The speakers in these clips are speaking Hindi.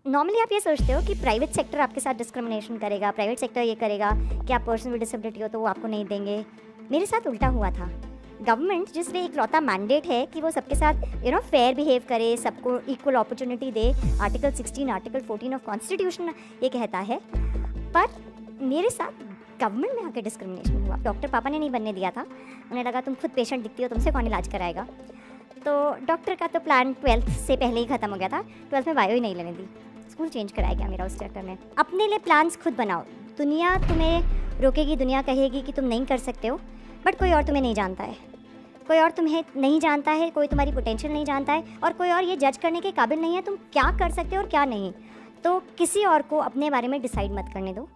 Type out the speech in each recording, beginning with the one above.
नॉर्मली आप ये सोचते हो कि प्राइवेट सेक्टर आपके साथ डिस्क्रिमिनेशन करेगा, प्राइवेट सेक्टर ये करेगा कि आप पर्सन विद डिसेबिलिटी हो तो वो आपको नहीं देंगे। मेरे साथ उल्टा हुआ था। गवर्नमेंट जिसमें एक लौता मैंडेट है कि वो सबके साथ फेयर बिहेव करे, सबको equal opportunity they, article 16 article 14 of constitution ये कहता है, पर मेरे साथ गवर्नमेंट में आकर डिस्क्रिमिनेशन हुआ। डॉक्टर पापा ने नहीं बनने दिया था, उन्हें लगा तुम खुद पेशेंट दिखती हो, तुमसे कौन इलाज कराएगा। तो डॉक्टर का तो प्लान 12th से पहले ही ख़त्म हो गया था, 12th में बायो ही नहीं लेने दी, स्कूल चेंज कराया गया मेरा उस चक्कर में। अपने लिए प्लान्स खुद बनाओ, दुनिया तुम्हें रोकेगी, दुनिया कहेगी कि तुम नहीं कर सकते हो, बट कोई और तुम्हें नहीं जानता है, कोई और तुम्हें नहीं जानता है, कोई तुम्हारी पोटेंशियल नहीं जानता है, और कोई और ये जज करने के काबिल नहीं है तुम क्या कर सकते हो और क्या नहीं। तो किसी और को अपने बारे में डिसाइड मत करने दो।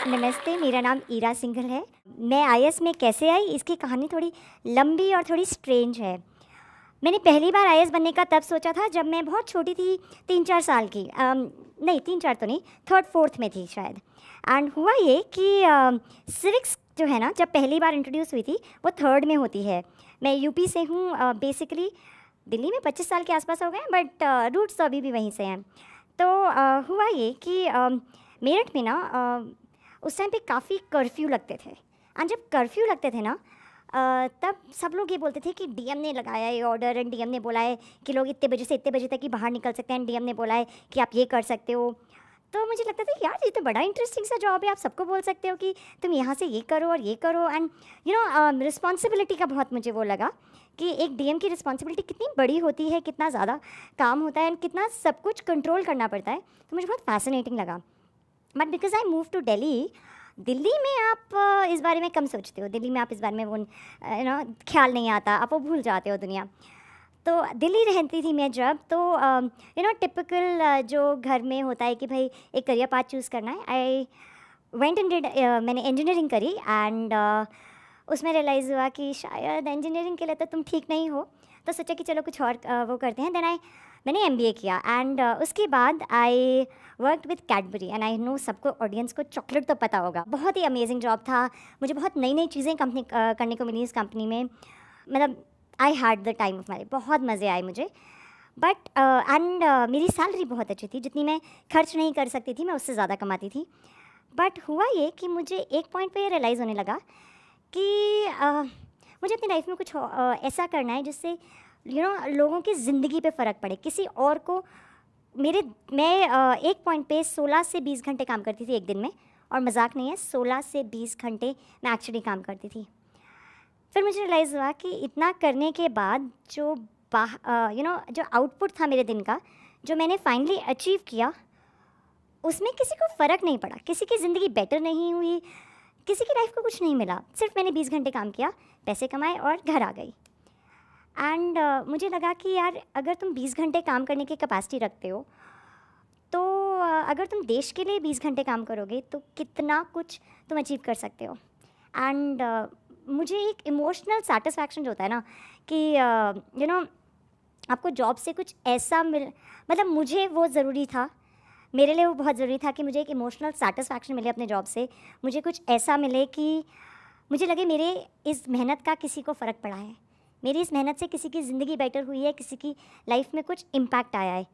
नमस्ते, मेरा नाम ईरा सिंघल है। मैं आईएएस में कैसे आई इसकी कहानी थोड़ी लंबी और थोड़ी स्ट्रेंज है। मैंने पहली बार आईएएस बनने का तब सोचा था जब मैं बहुत छोटी थी, 3-4 साल की, नहीं 3-4 तो नहीं, 3rd-4th में थी शायद। एंड हुआ ये कि सिविक्स जो है ना, जब पहली बार इंट्रोड्यूस हुई थी वो 3rd में होती है। मैं यूपी से हूँ, बेसिकली दिल्ली में 25 साल के आसपास हो गए, बट रूट्स तो अभी भी वहीं से हैं। तो हुआ ये कि मेरठ में ना उस टाइम पे काफ़ी कर्फ्यू लगते थे। एंड जब कर्फ्यू लगते थे ना, तब सब लोग ये बोलते थे कि डीएम ने लगाया ये ऑर्डर, एंड डीएम ने बोला है कि लोग इतने बजे से इतने बजे तक ही बाहर निकल सकते हैं, एंड डीएम ने बोला है कि आप ये कर सकते हो। तो मुझे लगता था यार ये तो बड़ा इंटरेस्टिंग सा जॉब है, आप सबको बोल सकते हो कि तुम यहाँ से ये करो और ये करो। एंड रिस्पॉन्सिबिलिटी का बहुत मुझे वो लगा कि एक डीएम की रिस्पॉन्सिबिलिटी कितनी बड़ी होती है, कितना ज़्यादा काम होता है, एंड कितना सब कुछ कंट्रोल करना पड़ता है। तो मुझे बहुत फैसिनेटिंग लगा। But because I move to Delhi में आप इस बारे में कम सोचते हो, दिल्ली में आप इस बारे में वो ख्याल नहीं आता, आप वो भूल जाते हो दुनिया। तो दिल्ली रहती थी मैं जब, तो टिपिकल जो घर में होता है कि भाई एक करियर पाथ चूज़ करना है। आई वेंट एंड डिड, मैंने इंजीनियरिंग करी, एंड उसमें रियलाइज़ हुआ कि शायद इंजीनियरिंग के लिए तो तुम ठीक नहीं हो, तो सोचा कि चलो कुछ और वो करते हैं। देन मैंने एमबीए किया, एंड उसके बाद I worked with Cadbury. And I know सबको, ऑडियंस को चॉकलेट तो पता होगा, बहुत ही अमेजिंग जॉब था। मुझे बहुत नई नई चीज़ें करने को मिली इस कंपनी में। मतलब I had the time of my life, बहुत मज़े आए मुझे। बट मेरी सैलरी बहुत अच्छी थी, जितनी मैं खर्च नहीं कर सकती थी मैं उससे ज़्यादा कमाती थी। बट हुआ ये कि मुझे एक पॉइंट पे रियलाइज़ होने लगा कि मुझे अपनी लाइफ में कुछ ऐसा करना है जिससे लोगों की ज़िंदगी पे फ़र्क पड़े, किसी और को। मैं एक पॉइंट पे 16 से 20 घंटे काम करती थी एक दिन में, और मजाक नहीं है, 16 से 20 घंटे मैं एक्चुअली काम करती थी। फिर मुझे रियलाइज़ हुआ कि इतना करने के बाद जो जो आउटपुट था मेरे दिन का, जो मैंने फाइनली अचीव किया, उसमें किसी को फ़र्क नहीं पड़ा, किसी की ज़िंदगी बेटर नहीं हुई, किसी की लाइफ को कुछ नहीं मिला। सिर्फ मैंने 20 घंटे काम किया, पैसे कमाए और घर आ गई। एंड मुझे लगा कि यार अगर तुम 20 घंटे काम करने की कैपेसिटी रखते हो, तो अगर तुम देश के लिए 20 घंटे काम करोगे तो कितना कुछ तुम अचीव कर सकते हो। एंड मुझे एक इमोशनल सेटिस्फैक्शन जो होता है ना कि आपको जॉब से कुछ ऐसा मतलब मुझे वो ज़रूरी था, मेरे लिए वो बहुत ज़रूरी था कि मुझे एक इमोशनल सेटिस्फैक्शन मिले अपने जॉब से। मुझे कुछ ऐसा मिले कि मुझे लगे मेरे इस मेहनत का किसी को फ़र्क पड़ा है, मेरी इस मेहनत से किसी की ज़िंदगी बेटर हुई है, किसी की लाइफ में कुछ इम्पैक्ट आया है।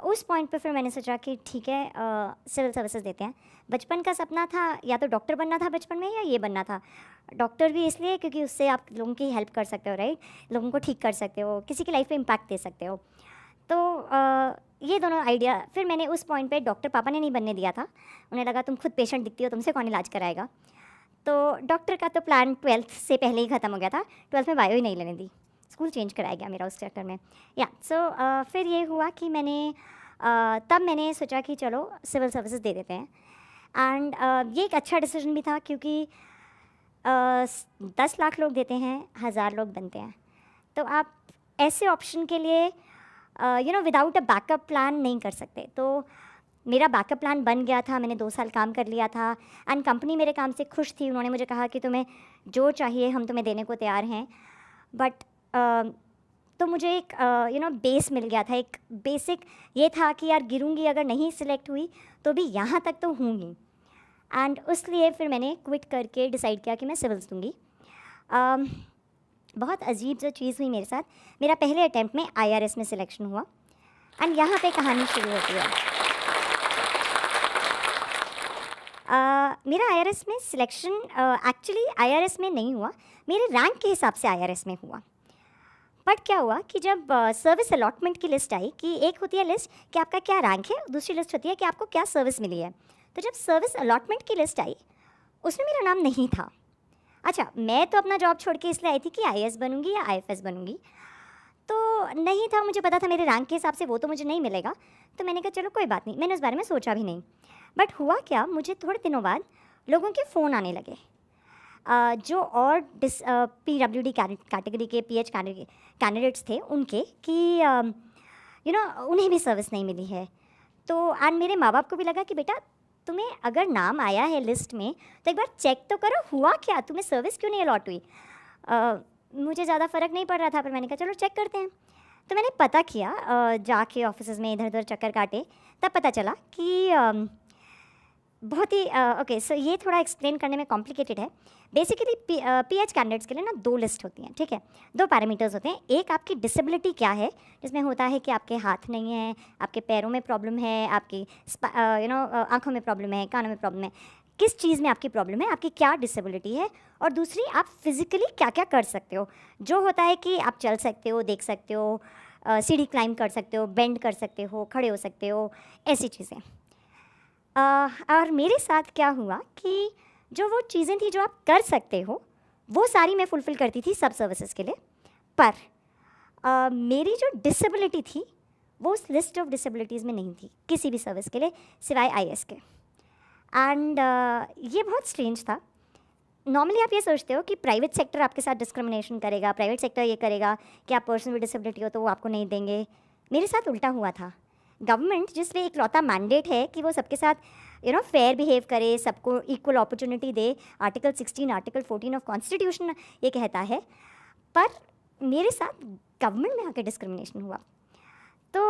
उस पॉइंट पे फिर मैंने सोचा कि ठीक है, सिविल सर्विसेज देते हैं। बचपन का सपना था या तो डॉक्टर बनना था बचपन में, या ये बनना था। डॉक्टर भी इसलिए क्योंकि उससे आप लोगों की हेल्प कर सकते हो, राइट, लोगों को ठीक कर सकते हो, किसी की लाइफ में इम्पैक्ट दे सकते हो। तो ये दोनों आइडिया, फिर मैंने उस पॉइंट पे, डॉक्टर पापा ने नहीं बनने दिया था, उन्हें लगा तुम खुद पेशेंट दिखती हो, तुमसे कौन इलाज कराएगा। तो डॉक्टर का तो प्लान 12th से पहले ही ख़त्म हो गया था, 12th में बायो ही नहीं लेने दी, स्कूल चेंज कराया गया मेरा उस चक्कर में। फिर ये हुआ कि तब मैंने सोचा कि चलो सिविल सर्विसेज दे देते हैं। एंड ये एक अच्छा डिसीजन भी था, क्योंकि 10 लाख लोग देते हैं, 1000 लोग बनते हैं। तो आप ऐसे ऑप्शन के लिए विदाउट अ बैकअप प्लान नहीं कर सकते। तो मेरा बैकअप प्लान बन गया था, मैंने 2 साल काम कर लिया था, एंड कंपनी मेरे काम से खुश थी। उन्होंने मुझे कहा कि तुम्हें जो चाहिए हम तुम्हें देने को तैयार हैं। बट तो मुझे एक बेस मिल गया था, एक बेसिक ये था कि यार गिरूंगी अगर नहीं सिलेक्ट हुई तो भी यहाँ तक तो हूँगी। एंड उसलिए फिर मैंने क्विट करके डिसाइड किया कि मैं सिविल्स दूँगी। बहुत अजीब जो चीज़ हुई मेरे साथ, मेरा पहले अटैम्प्ट में IRS में सिलेक्शन हुआ एंड यहाँ पे कहानी शुरू होती है। मेरा IRS में सिलेक्शन एक्चुअली IRS में नहीं हुआ, मेरे रैंक के हिसाब से IRS में हुआ। बट क्या हुआ कि जब सर्विस अलॉटमेंट की लिस्ट आई, कि एक होती है लिस्ट कि आपका क्या रैंक है, दूसरी लिस्ट होती है कि आपको क्या सर्विस मिली है। तो जब सर्विस अलॉटमेंट की लिस्ट आई उसमें मेरा नाम नहीं था। अच्छा, मैं तो अपना जॉब छोड़ के इसलिए आई थी कि IAS बनूंगी या IFS बनूंगी, तो नहीं था, मुझे पता था मेरे रैंक के हिसाब से वो तो मुझे नहीं मिलेगा। तो मैंने कहा चलो कोई बात नहीं, मैंने उस बारे में सोचा भी नहीं। बट हुआ क्या, मुझे थोड़े दिनों बाद लोगों के फ़ोन आने लगे जो और PWD कैटेगरी के PH कैंडिडेट्स थे उनके, कि उन्हें भी सर्विस नहीं मिली है। तो एंड मेरे माँ बाप को भी लगा कि बेटा तुम्हें अगर नाम आया है लिस्ट में तो एक बार चेक तो करो हुआ क्या, तुम्हें सर्विस क्यों नहीं अलॉट हुई। मुझे ज़्यादा फ़र्क नहीं पड़ रहा था, पर मैंने कहा चलो चेक करते हैं। तो मैंने पता किया, जाके ऑफिस में इधर उधर चक्कर काटे, तब पता चला कि बहुत ही ओके। सो ये थोड़ा एक्सप्लेन करने में कॉम्प्लिकेटेड है। बेसिकली PH कैंडिडेट्स के लिए ना 2 लिस्ट होती हैं, ठीक है, 2 पैरामीटर्स होते हैं। एक आपकी डिसेबिलिटी क्या है, जिसमें होता है कि आपके हाथ नहीं है, आपके पैरों में प्रॉब्लम है, आपकी आँखों में प्रॉब्लम है, कानों में प्रॉब्लम है, किस चीज़ में आपकी प्रॉब्लम है, आपकी क्या डिसेबिलिटी है। और दूसरी, आप फिज़िकली क्या क्या कर सकते हो, जो होता है कि आप चल सकते हो, देख सकते हो, सीढ़ी क्लाइंब कर सकते हो, बेंड कर सकते हो, खड़े हो सकते हो, ऐसी चीज़ें। और मेरे साथ क्या हुआ कि जो वो चीज़ें थी जो आप कर सकते हो वो सारी मैं फुलफ़िल करती थी सब सर्विसेज के लिए, पर मेरी जो डिसेबिलिटी थी वो उस लिस्ट ऑफ डिसेबिलिटीज़ में नहीं थी किसी भी सर्विस के लिए सिवाय IAS के। एंड ये बहुत स्ट्रेंज था। नॉर्मली आप ये सोचते हो कि प्राइवेट सेक्टर आपके साथ डिस्क्रिमिनेशन करेगा, प्राइवेट सेक्टर ये करेगा कि आप पर्सन विद डिसेबिलिटी हो तो वो आपको नहीं देंगे। मेरे साथ उल्टा हुआ था। गवर्नमेंट जिसमें एक लौता मैंडेट है कि वो सबके साथ फेयर बिहेव करे, सबको equal opportunity they, article 16 article 14 of constitution ये कहता है, पर मेरे साथ गवर्नमेंट में आकर डिस्क्रिमिनेशन हुआ। तो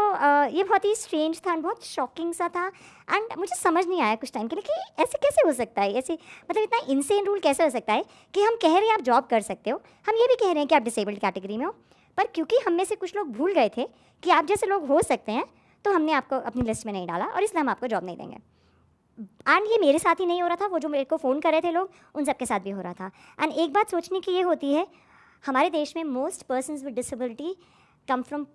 ये बहुत ही स्ट्रेंज था, बहुत शॉकिंग सा था। एंड मुझे समझ नहीं आया कुछ टाइम के लिए कि ऐसे कैसे हो सकता है, ऐसे मतलब इतना इनसेन रूल कैसे हो सकता है कि हम कह रहे हैं आप जॉब कर सकते हो, हम ये भी कह रहे हैं कि आप डिसेबल्ड कैटेगरी में हो, पर क्योंकि हम में से कुछ लोग भूल गए थे कि आप जैसे लोग हो सकते हैं, तो हमने आपको अपनी लिस्ट में नहीं डाला और इसलिए हम आपको जॉब नहीं देंगे। एंड ये मेरे साथ ही नहीं हो रहा था, वो जो मेरे को फ़ोन कर रहे थे लोग, उन सब के साथ भी हो रहा था। एंड एक बात सोचने की ये होती है, हमारे देश में most persons with disability come from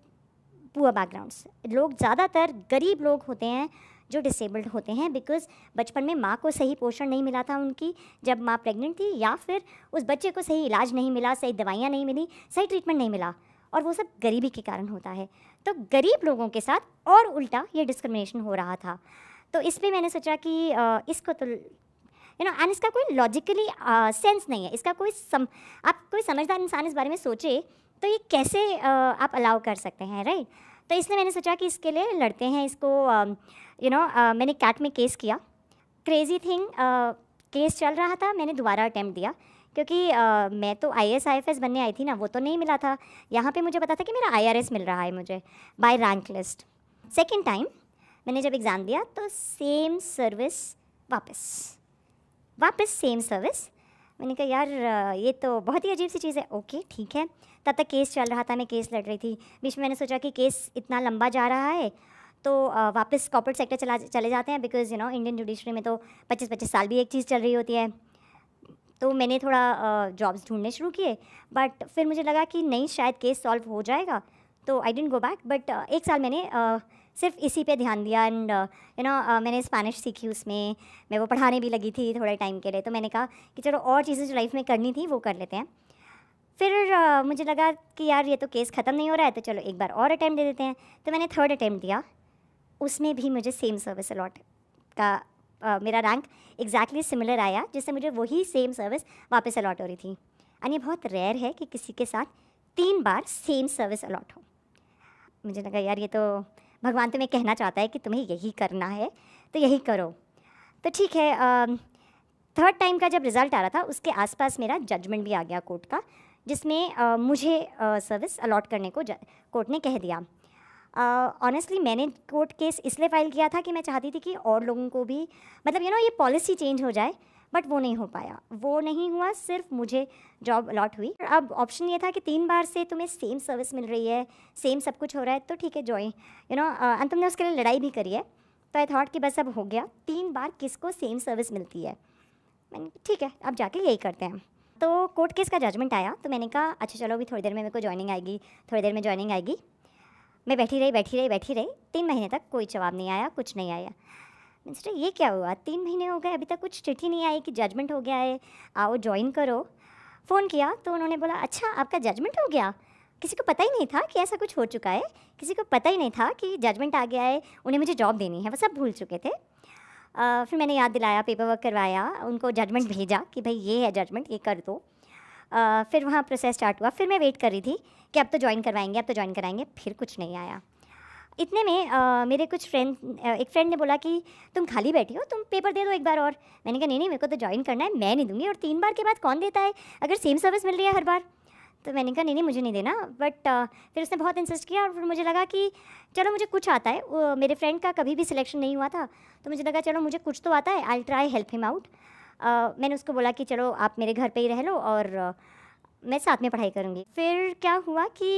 poor backgrounds. लोग ज़्यादातर गरीब लोग होते हैं जो डिसेबल्ड होते हैं, बिकॉज बचपन में माँ को सही पोषण नहीं मिला था उनकी जब माँ प्रेग्नेंट थी, या फिर उस बच्चे को सही इलाज नहीं मिला, सही दवाइयाँ नहीं मिली, सही ट्रीटमेंट नहीं मिला, और वो सब गरीबी के कारण होता है। तो गरीब लोगों के साथ और उल्टा ये डिस्क्रिमिनेशन हो रहा था। तो इसलिए मैंने सोचा कि इसको तो एंड इसका कोई लॉजिकली सेंस नहीं है, इसका आप कोई समझदार इंसान इस बारे में सोचे तो ये कैसे आप अलाउ कर सकते हैं, राइट। तो इसलिए मैंने सोचा कि इसके लिए लड़ते हैं इसको। मैंने कैट में केस किया, क्रेजी थिंग, केस चल रहा था, मैंने दोबारा अटैम्प्ट दिया क्योंकि मैं तो IAS IFS बनने आई थी ना, वो तो नहीं मिला था। यहाँ पे मुझे पता था कि मेरा IRS मिल रहा है मुझे by rank list. Second time मैंने जब एग्ज़ाम दिया तो सेम सर्विस, वापस सेम सर्विस। मैंने कहा यार ये तो बहुत ही अजीब सी चीज़ है। ओके ठीक है, तब तक केस चल रहा था, मैं केस लड़ रही थी। बीच में मैंने सोचा कि केस इतना लंबा जा रहा है तो वापस कॉर्पोरेट सेक्टर चले जाते हैं, बिकॉज इंडियन जुडिशरी में तो 25-25 साल भी एक चीज़ चल रही होती है। तो मैंने थोड़ा जॉब्स ढूंढने शुरू किए, बट फिर मुझे लगा कि नहीं शायद केस सॉल्व हो जाएगा, तो I didn't go back. But 1 साल मैंने सिर्फ इसी पे ध्यान दिया। एंड मैंने स्पेनिश सीखी, उसमें मैं वो पढ़ाने भी लगी थी थोड़े टाइम के लिए। तो मैंने कहा कि चलो और चीज़ें जो लाइफ में करनी थी वो कर लेते हैं। फिर मुझे लगा कि यार ये तो केस ख़त्म नहीं हो रहा है, तो चलो एक बार और अटैम्प्ट दे देते हैं। तो मैंने 3rd अटैम्प्ट दिया, उसमें भी मुझे सेम सर्विस अलॉट का मेरा रैंक एग्जैक्टली सिमिलर आया, जिससे मुझे वही सेम सर्विस वापस अलॉट हो रही थी। एंड ये बहुत रेयर है कि किसी के साथ 3 बार सेम सर्विस अलॉट हो। मुझे लगा यार ये तो भगवान तुम्हें कहना चाहता है कि तुम्हें यही करना है तो यही करो। तो ठीक है, 3rd टाइम का जब रिज़ल्ट आ रहा था उसके आसपास मेरा जजमेंट भी आ गया कोर्ट का, जिसमें मुझे सर्विस अलॉट करने को कोर्ट ने कह दिया। ऑनेस्टली मैंने कोर्ट केस इसलिए फ़ाइल किया था कि मैं चाहती थी कि और लोगों को भी मतलब ये पॉलिसी चेंज हो जाए। बट वो नहीं हो पाया, वो नहीं हुआ, सिर्फ मुझे जॉब अलॉट हुई। अब ऑप्शन ये था कि 3 बार से तुम्हें सेम सर्विस मिल रही है, सेम सब कुछ हो रहा है, तो ठीक है ज्वाइन, एंड तुमने उसके लिए लड़ाई भी करी है, तो आई थॉट कि बस अब हो गया, 3 बार किसको सेम सर्विस मिलती है। मैंने ठीक है अब जाके यही करते हैं। तो कोर्ट केस का जजमेंट आया, तो मैंने कहा अच्छा चलो अभी थोड़ी देर में मेरे को ज्वाइनिंग आएगी, थोड़ी देर में ज्वाइनिंग आएगी। मैं बैठी रही 3 महीने तक कोई जवाब नहीं आया, कुछ नहीं आया। मिस्टर ये क्या हुआ, 3 महीने हो गए अभी तक कुछ चिट्ठी नहीं आई कि जजमेंट हो गया है, आओ ज्वाइन करो। फ़ोन किया तो उन्होंने बोला अच्छा आपका जजमेंट हो गया। किसी को पता ही नहीं था कि ऐसा कुछ हो चुका है, किसी को पता ही नहीं था कि जजमेंट आ गया है, उन्हें मुझे जॉब देनी है, वो सब भूल चुके थे। फिर मैंने याद दिलाया, पेपर वर्क करवाया, उनको जजमेंट भेजा कि भाई ये है जजमेंट, ये कर दो। फिर वहाँ प्रोसेस स्टार्ट हुआ, फिर मैं वेट कर रही थी कि अब तो ज्वाइन करवाएंगे, अब तो ज्वाइन कराएंगे, फिर कुछ नहीं आया। इतने में मेरे कुछ एक फ्रेंड ने बोला कि तुम खाली बैठी हो, तुम पेपर दे दो एक बार और। मैंने कहा नहीं मेरे को तो ज्वाइन करना है, मैं नहीं दूंगी, और 3 बार के बाद कौन देता है अगर सेम सर्विस मिल रही है हर बार। तो मैंने कहा नहीं मुझे नहीं देना, बट फिर उसने बहुत इंसिस्ट किया, और फिर मुझे लगा कि चलो मुझे कुछ आता है। मेरे फ्रेंड का कभी भी सिलेक्शन नहीं हुआ था, तो मुझे लगा चलो मुझे कुछ तो आता है, I try help him out. मैंने उसको बोला कि चलो आप मेरे घर पे ही रह लो और मैं साथ में पढ़ाई करूँगी। फिर क्या हुआ कि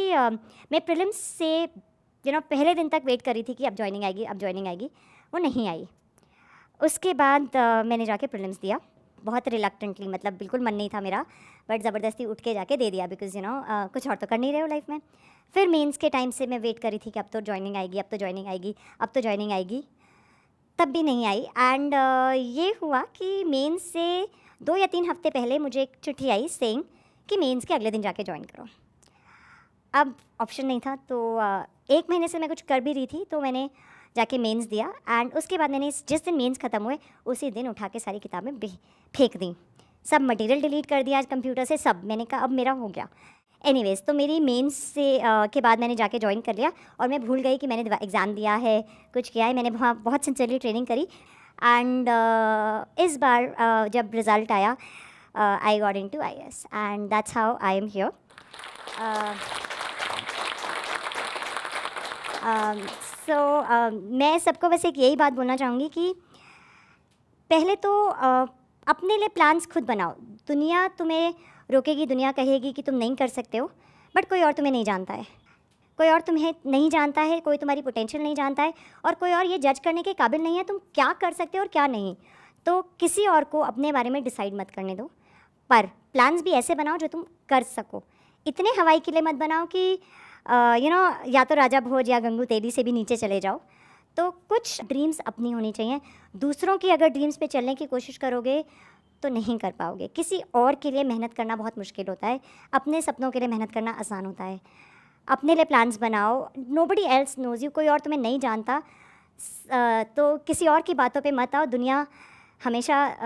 मैं प्रीलिम्स से पहले दिन तक वेट कर रही थी कि अब ज्वाइनिंग आएगी, अब ज्वाइनिंग आएगी, वो नहीं आई। उसके बाद मैंने जाके प्रीलिम्स दिया, बहुत रिलक्टेंटली, मतलब बिल्कुल मन नहीं था मेरा, बट ज़बरदस्ती उठ के जाके दे दिया, बिकॉज कुछ और तो कर नहीं रहे हो लाइफ में। फिर मेंस के टाइम से मैं वेट कर रही थी कि अब तो ज्वाइनिंग आएगी, अब तो ज्वाइनिंग आएगी, अब तो ज्वाइनिंग आएगी, तब भी नहीं आई। एंड ये हुआ कि मेंस से 2 या 3 हफ्ते पहले मुझे एक चिट्ठी आई सेइंग कि मेंस के अगले दिन जाके ज्वाइन करो। अब ऑप्शन नहीं था, तो 1 महीने से मैं कुछ कर भी रही थी, तो मैंने जाके मेंस दिया। एंड उसके बाद मैंने जिस दिन मेंस ख़त्म हुए उसी दिन उठा के सारी किताबें फेंक दी, सब मटेरियल डिलीट कर दिया कंप्यूटर से, सब। मैंने कहा अब मेरा हो गया। एनीवेज, तो मेरी मेंस से के बाद मैंने जाके ज्वाइन कर लिया, और मैं भूल गई कि मैंने एग्ज़ाम दिया है, कुछ किया है। मैंने वहाँ बहुत सिंसियरली ट्रेनिंग करी, एंड इस बार जब रिज़ल्ट आया I got into IAS, and that's how I am here. मैं सबको बस एक यही बात बोलना चाहूँगी कि पहले तो अपने लिए प्लान्स खुद बनाओ। दुनिया तुम्हें रोकेगी, दुनिया कहेगी कि तुम नहीं कर सकते हो, बट कोई और तुम्हें नहीं जानता है, कोई और तुम्हें नहीं जानता है, कोई तुम्हारी पोटेंशियल नहीं जानता है, और कोई और ये जज करने के काबिल नहीं है तुम क्या कर सकते हो और क्या नहीं। तो किसी और को अपने बारे में डिसाइड मत करने दो, पर प्लान्स भी ऐसे बनाओ जो तुम कर सको। इतने हवाई किले मत बनाओ कि या तो राजा भोज या गंगू तेली से भी नीचे चले जाओ। तो कुछ ड्रीम्स अपनी होनी चाहिए। दूसरों की अगर ड्रीम्स पे चलने की कोशिश करोगे तो नहीं कर पाओगे। किसी और के लिए मेहनत करना बहुत मुश्किल होता है, अपने सपनों के लिए मेहनत करना आसान होता है। अपने लिए प्लान्स बनाओ। नोबडी एल्स नोज यू, कोई और तुम्हें नहीं जानता, तो किसी और की बातों पे मत आओ। दुनिया हमेशा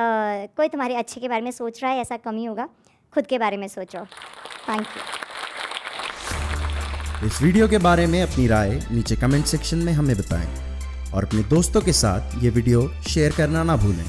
कोई तुम्हारे अच्छे के बारे में सोच रहा है, ऐसा कम ही होगा। खुद के बारे में सोचो। Thank you. इस वीडियो के बारे में अपनी राय नीचे कमेंट सेक्शन में हमें बताएं, और अपने दोस्तों के साथ ये वीडियो शेयर करना ना भूलें।